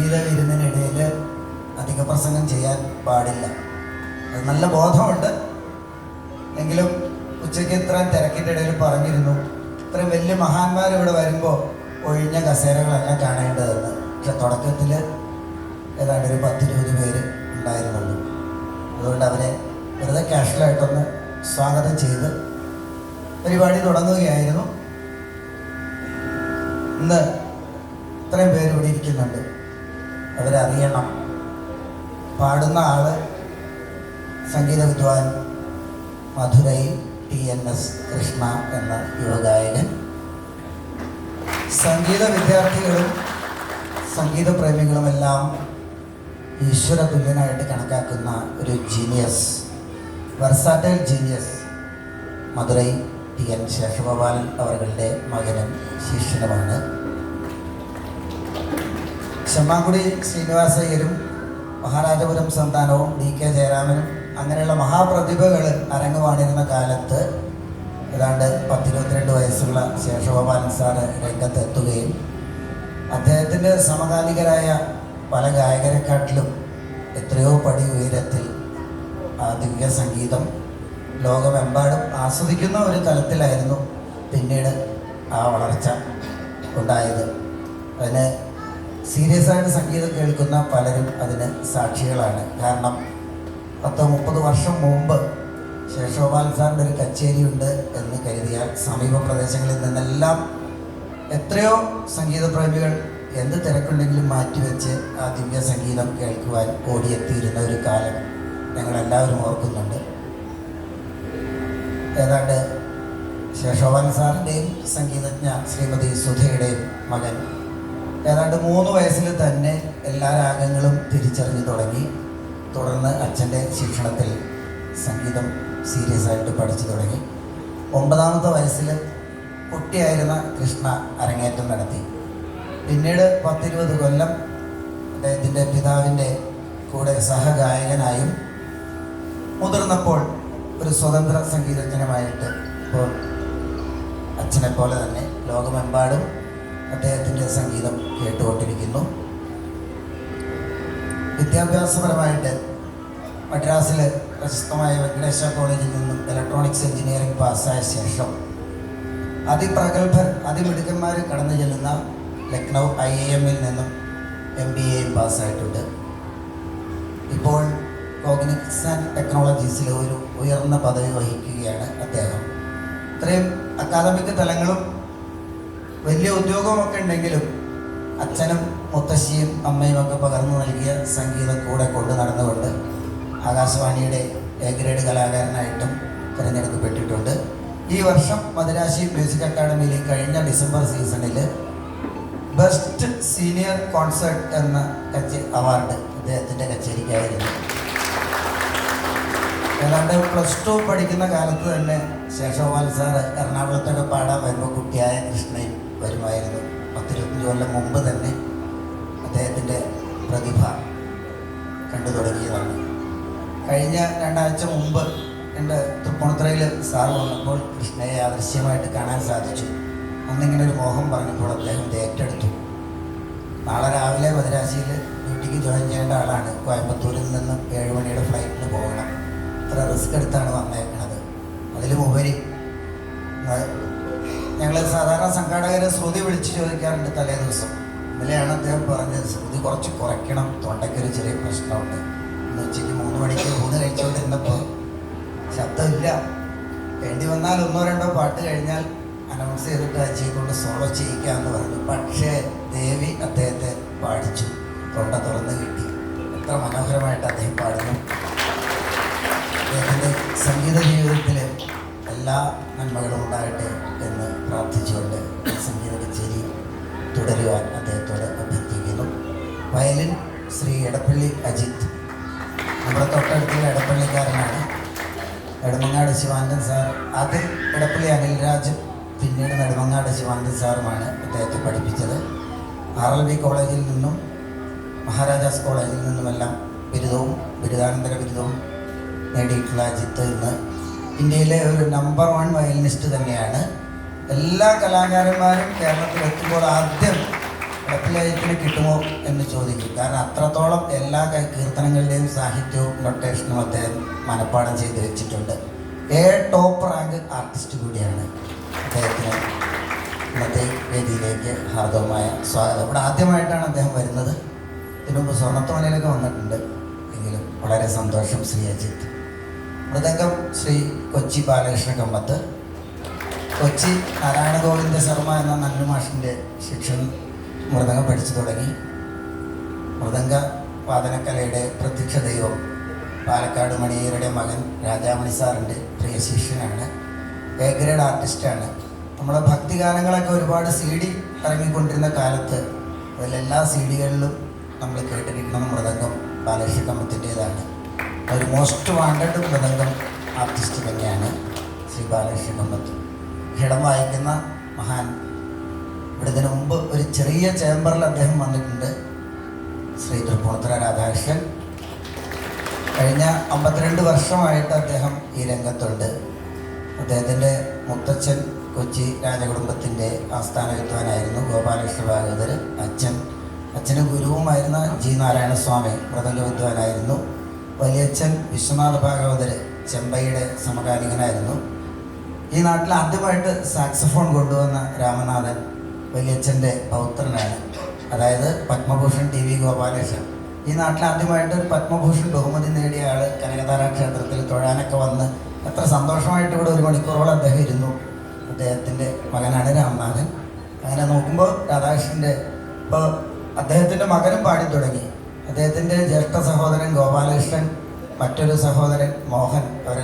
സംഗീത വിരുന്നിനിടയിൽ അധിക പ്രസംഗം ചെയ്യാൻ പാടില്ല. അത് നല്ല ബോധമുണ്ട്. എങ്കിലും ഉച്ചയ്ക്ക് ഇത്രയും തിരക്കിൻ്റെ ഇടയിൽ പറഞ്ഞിരുന്നു, ഇത്രയും വലിയ മഹാന്മാർ ഇവിടെ വരുമ്പോൾ ഒഴിഞ്ഞ കസേരകളെല്ലാം കാണേണ്ടതെന്ന്. പക്ഷെ തുടക്കത്തിൽ ഏതാണ്ട് ഒരു 10-20 പേര് ഉണ്ടായിരുന്നുള്ളൂ. അതുകൊണ്ട് അവരെ വെറുതെ കാഷ്വലായിട്ടൊന്ന് സ്വാഗതം ചെയ്ത് പരിപാടി തുടങ്ങുകയായിരുന്നു. ഇന്ന് ഇത്രയും പേര് ഇവിടെ ഇരിക്കുന്നുണ്ട്, അവരറിയണം. പാടുന്ന ആള് സംഗീത വിദ്വാൻ മധുരൈ TNS കൃഷ്ണ എന്ന യുവഗായകൻ. സംഗീത വിദ്യാർത്ഥികളും സംഗീത പ്രേമികളുമെല്ലാം ഈശ്വര തുല്യനായിട്ട് കണക്കാക്കുന്ന ഒരു genius, versatile genius Madurai TN Seshagopalan അവരുടെ മകനും ശിഷ്യനുമാണ്. ചെമ്മാങ്കുടി ശ്രീനിവാസയ്യരും മഹാരാജപുരം സന്താനവും DK ജയരാമനും അങ്ങനെയുള്ള മഹാപ്രതിഭകൾ അരങ്ങുവാണിരുന്ന കാലത്ത് ഏതാണ്ട് 10-22 വയസ്സുള്ള ശേഷഗോപാലൻ സാറ് രംഗത്തെത്തുകയും അദ്ദേഹത്തിൻ്റെ സമകാലികരായ പല ഗായകരെക്കാട്ടിലും എത്രയോ പടി ഉയരത്തിൽ ആ ദിവ്യ സംഗീതം ലോകമെമ്പാടും ആസ്വദിക്കുന്ന ഒരു തലത്തിലായിരുന്നു പിന്നീട് ആ വളർച്ച ഉണ്ടായത്. അതിന് സീരിയസ് ആയിട്ട് സംഗീതം കേൾക്കുന്ന പലരും അതിന് സാക്ഷികളാണ്. കാരണം 10-30 വർഷം മുമ്പ് ശേഷഗോപാലൻ സാറിൻ്റെ ഒരു കച്ചേരിയുണ്ട് എന്ന് കരുതിയാൽ സമീപ പ്രദേശങ്ങളിൽ നിന്നെല്ലാം എത്രയോ സംഗീതപ്രേമികൾ എന്ത് തിരക്കുണ്ടെങ്കിലും മാറ്റിവെച്ച് ആ ദിവ്യ സംഗീതം കേൾക്കുവാൻ ഓടിയെത്തിയിരുന്ന ഒരു കാലം ഞങ്ങളെല്ലാവരും ഓർക്കുന്നുണ്ട്. ഏതാണ്ട് ശേഷഗോപാലൻ സാറിൻ്റെയും സംഗീതജ്ഞ ശ്രീമതി സുധയുടെയും മകൻ ഏതാണ്ട് 3 വയസ്സിൽ തന്നെ എല്ലാ രാഗങ്ങളും തിരിച്ചറിഞ്ഞു തുടങ്ങി. തുടർന്ന് അച്ഛൻ്റെ ശിക്ഷണത്തിൽ സംഗീതം സീരിയസ് ആയിട്ട് പഠിച്ചു തുടങ്ങി. 9ാമത്തെ വയസ്സിൽ കുട്ടിയായിരുന്ന കൃഷ്ണ അരങ്ങേറ്റം നടത്തി. പിന്നീട് 10-20 കൊല്ലം അദ്ദേഹത്തിൻ്റെ പിതാവിൻ്റെ കൂടെ സഹഗായകനായും മുതിർന്നപ്പോൾ ഒരു സ്വതന്ത്ര സംഗീതജ്ഞനുമായിട്ട് ഇപ്പോൾ അച്ഛനെ പോലെ തന്നെ ലോകമെമ്പാടും അദ്ദേഹത്തിൻ്റെ സംഗീതം കേട്ടുകൊണ്ടിരിക്കുന്നു. വിദ്യാഭ്യാസപരമായിട്ട് മദ്രാസിൽ പ്രശസ്തമായ വെങ്കടേശ കോളേജിൽ നിന്നും ഇലക്ട്രോണിക്സ് എഞ്ചിനീയറിംഗ് പാസ്സായ ശേഷം അതിമിടുക്കന്മാർ കടന്നു ചെല്ലുന്ന ലക്നൗ IIM-ൽ നിന്നും MBA പാസ്സായിട്ടുണ്ട്. ഇപ്പോൾ കോഗ്നിക്സ് ആൻഡ് ടെക്നോളജീസിൽ ഒരു ഉയർന്ന പദവി വഹിക്കുകയാണ് അദ്ദേഹം. ഇത്രയും അക്കാദമിക് തലങ്ങളും വലിയ ഉദ്യോഗമൊക്കെ ഉണ്ടെങ്കിലും അച്ഛനും മുത്തശ്ശിയും അമ്മയും ഒക്കെ പകർന്നു നൽകിയ സംഗീതം കൂടെ കൊണ്ടു നടന്നുകൊണ്ട് ആകാശവാണിയുടെ A ഗ്രേഡ് കലാകാരനായിട്ടും തിരഞ്ഞെടുക്കപ്പെട്ടിട്ടുണ്ട്. ഈ വർഷം മദിരാശി മ്യൂസിക് അക്കാദമിയിൽ കഴിഞ്ഞ ഡിസംബർ സീസണിൽ ബെസ്റ്റ് സീനിയർ കോൺസേർട്ട് എന്ന അവാർഡ് അദ്ദേഹത്തിൻ്റെ കച്ചേരിക്കായിരുന്നു. ഏതാണ്ട് +2 പഠിക്കുന്ന കാലത്ത് തന്നെ ശേഷഗോപാൽ സാറ് എറണാകുളത്തൊക്കെ പാടാൻ വരുമ്പോൾ കുട്ടിയായ കൃഷ്ണയും വരുമായിരുന്നു. 10-25 കൊല്ലം മുമ്പ് തന്നെ അദ്ദേഹത്തിൻ്റെ പ്രതിഭ കണ്ടു തുടങ്ങിയതാണ്. കഴിഞ്ഞ 2 ആഴ്ച മുമ്പ് എൻ്റെ തൃപ്പൂണിത്തുറയിൽ സാറ് വന്നപ്പോൾ കൃഷ്ണയെ അദൃശ്യമായിട്ട് കാണാൻ സാധിച്ചു. അന്നിങ്ങനെ ഒരു മോഹം പറഞ്ഞപ്പോൾ അദ്ദേഹം ഇത് ഏറ്റെടുത്തു. നാളെ രാവിലെ മദിരാശിയിൽ ഡ്യൂട്ടിക്ക് ജോയിൻ ചെയ്യേണ്ട ആളാണ്. കോയമ്പത്തൂരിൽ നിന്നും 7 മണിയുടെ ഫ്ലൈറ്റിന് പോകണം. ഇത്ര റിസ്ക് എടുത്താണ് വന്നേക്കുന്നത്. അതിലുമുപരി ഞങ്ങൾ സാധാരണ സംഘാടകരെ ശ്രുതി വിളിച്ച് ചോദിക്കാറുണ്ട് തലേ ദിവസം. ഇന്നലെയാണ് അദ്ദേഹം പറഞ്ഞത് ശ്രുതി കുറച്ച് കുറയ്ക്കണം, തൊണ്ടയ്ക്കൊരു ചെറിയ പ്രശ്നമുണ്ട്. ഇന്ന് ഉച്ചയ്ക്ക് 3 മണിക്ക് ഊണ് കഴിച്ചുകൊണ്ടിരുന്നപ്പോൾ ശബ്ദമില്ല. വേണ്ടി വന്നാൽ 1-2 പാട്ട് കഴിഞ്ഞാൽ അനൗൺസ് ചെയ്തിട്ട് അജയ് കൊണ്ട് സോളോ ചെയ്യിക്കാമെന്ന് പറഞ്ഞു. പക്ഷേ ദേവി അദ്ദേഹത്തെ പാടിച്ചു, തൊണ്ട തുറന്ന് കിട്ടി. എത്ര മനോഹരമായിട്ട് അദ്ദേഹം പാടുന്നു. അദ്ദേഹത്തിൻ്റെ സംഗീത ജീവിതത്തിൽ എല്ലാ നന്മകളും ഉണ്ടാകട്ടെ എന്ന് പ്രാർത്ഥിച്ചുകൊണ്ട് സംഗീത കച്ചേരി തുടരുവാൻ അദ്ദേഹത്തോട് അഭ്യർത്ഥിക്കുന്നു. വയലിൻ ശ്രീ എടപ്പള്ളി അജിത്ത്, നമ്മുടെ തൊട്ടടുത്തുള്ള എടപ്പള്ളിക്കാരനാണ്. നെടുമങ്ങാട് ശിവാനന്ദൻ സാർ, അത് എടപ്പള്ളി അനിൽരാജ്, പിന്നീട് നെടുമങ്ങാട് ശിവാനന്ദൻ സാറുമാണ് അദ്ദേഹത്തെ പഠിപ്പിച്ചത്. RLB കോളേജിൽ നിന്നും മഹാരാജാസ് കോളേജിൽ നിന്നുമെല്ലാം ബിരുദവും ബിരുദാനന്തര ബിരുദവും നേടിയിട്ടുള്ള അജിത്ത് ഇന്ന് ഇന്ത്യയിലെ ഒരു നമ്പർ 1 വയലിനിസ്റ്റ് തന്നെയാണ്. എല്ലാ കലാകാരന്മാരും കേരളത്തിൽ എത്തുമ്പോൾ ആദ്യം ഇടപ്പിലയത്തിന് കിട്ടുമോ എന്ന് ചോദിക്കും. കാരണം അത്രത്തോളം എല്ലാ കീർത്തനങ്ങളുടെയും സാഹിത്യവും നൊട്ടേഷനും അദ്ദേഹം മനഃപ്പാഠം ചെയ്ത് വെച്ചിട്ടുണ്ട്. ടോപ്പ് റാങ്ക് ആർട്ടിസ്റ്റ് കൂടിയാണ്. അദ്ദേഹത്തിന് ഇന്നത്തെ വേദിയിലേക്ക് ഹാർദവമായ സ്വാഗതം. ഇവിടെ ആദ്യമായിട്ടാണ് അദ്ദേഹം വരുന്നത്. ഇതിനു മുമ്പ് സ്വർണ്ണത്തോണിയിലൊക്കെ വന്നിട്ടുണ്ട്. എങ്കിലും വളരെ സന്തോഷം. ശ്രീ അജിത്ത്. മൃദംഗം ശ്രീ കൊച്ചി ബാലകൃഷ്ണ കമ്മത്ത്. കൊച്ചി നാരായണ ഗോവിന്ദ ശർമ്മ എന്ന നല്ല മാഷിൻ്റെ ശിക്ഷണം മൃദംഗം പഠിച്ചു തുടങ്ങി. മൃദംഗ വാദനക്കലയുടെ പ്രത്യക്ഷ ദൈവം പാലക്കാട് മണിയരുടെ മകൻ രാജാമണി സാറിൻ്റെ പ്രിയ ശിഷ്യനാണ്. എ ഗ്രേഡ് ആർട്ടിസ്റ്റാണ്. നമ്മുടെ ഭക്തിഗാനങ്ങളൊക്കെ ഒരുപാട് CD ഇറങ്ങിക്കൊണ്ടിരുന്ന കാലത്ത് അതിലെല്ലാ CD-കളിലും നമ്മൾ കേട്ടിരിക്കുന്ന മൃദംഗം ബാലകൃഷ്ണ കമ്മത്തിൻ്റേതാണ്. ഒരു മോസ്റ്റ് വാണ്ടഡ് മൃദംഗം ആർട്ടിസ്റ്റ് തന്നെയാണ് ശ്രീ ബാലകൃഷ്ണ കമ്മത്ത്. ഹിടം വായിക്കുന്ന മഹാൻ. ഇവിടെ ഇതിനു മുമ്പ് ഒരു ചെറിയ ചേംബറിൽ അദ്ദേഹം വന്നിട്ടുണ്ട്. ശ്രീ തൃപ്പൂണിത്തുറ രാധാകൃഷ്ണൻ കഴിഞ്ഞ 52 വർഷമായിട്ട് അദ്ദേഹം ഈ രംഗത്തുണ്ട്. അദ്ദേഹത്തിൻ്റെ മുത്തച്ഛൻ കൊച്ചി രാജകുടുംബത്തിൻ്റെ ആസ്ഥാന വിദ്വാനായിരുന്നു ഗോപാലകൃഷ്ണ ഭാഗവതർ. അച്ഛന് ഗുരുവുമായിരുന്ന G. നാരായണസ്വാമി മൃദംഗ വിദ്വാനായിരുന്നു. വലിയച്ഛൻ വിശ്വനാഥ ഭാഗവതർ ചെമ്പൈയുടെ സമകാലികനായിരുന്നു. ഈ നാട്ടിൽ ആദ്യമായിട്ട് സാക്സഫോൺ കൊണ്ടുവന്ന രാമനാഥൻ വലിയച്ഛൻ്റെ പൗത്രനാണ്. അതായത് പത്മഭൂഷൺ TV ഗോപാലകൃഷ്ണൻ. ഈ നാട്ടിൽ ആദ്യമായിട്ട് ഒരു പത്മഭൂഷൺ ബഹുമതി നേടിയ ആൾ കനകധാര ക്ഷേത്രത്തിൽ തൊഴാനൊക്കെ വന്ന് എത്ര സന്തോഷമായിട്ട് ഇവിടെ 1 മണിക്കൂറോളം അദ്ദേഹം ഇരുന്നു. അദ്ദേഹത്തിൻ്റെ മകനാണ് രാമനാഥൻ. അങ്ങനെ നോക്കുമ്പോൾ രാധാകൃഷ്ണൻ്റെ ഇപ്പോൾ അദ്ദേഹത്തിൻ്റെ മകനും പാടി തുടങ്ങി. അദ്ദേഹത്തിൻ്റെ ജ്യേഷ്ഠ സഹോദരൻ ഗോപാലകൃഷ്ണൻ, മറ്റൊരു സഹോദരൻ മോഹൻ, അവരെല്ലാം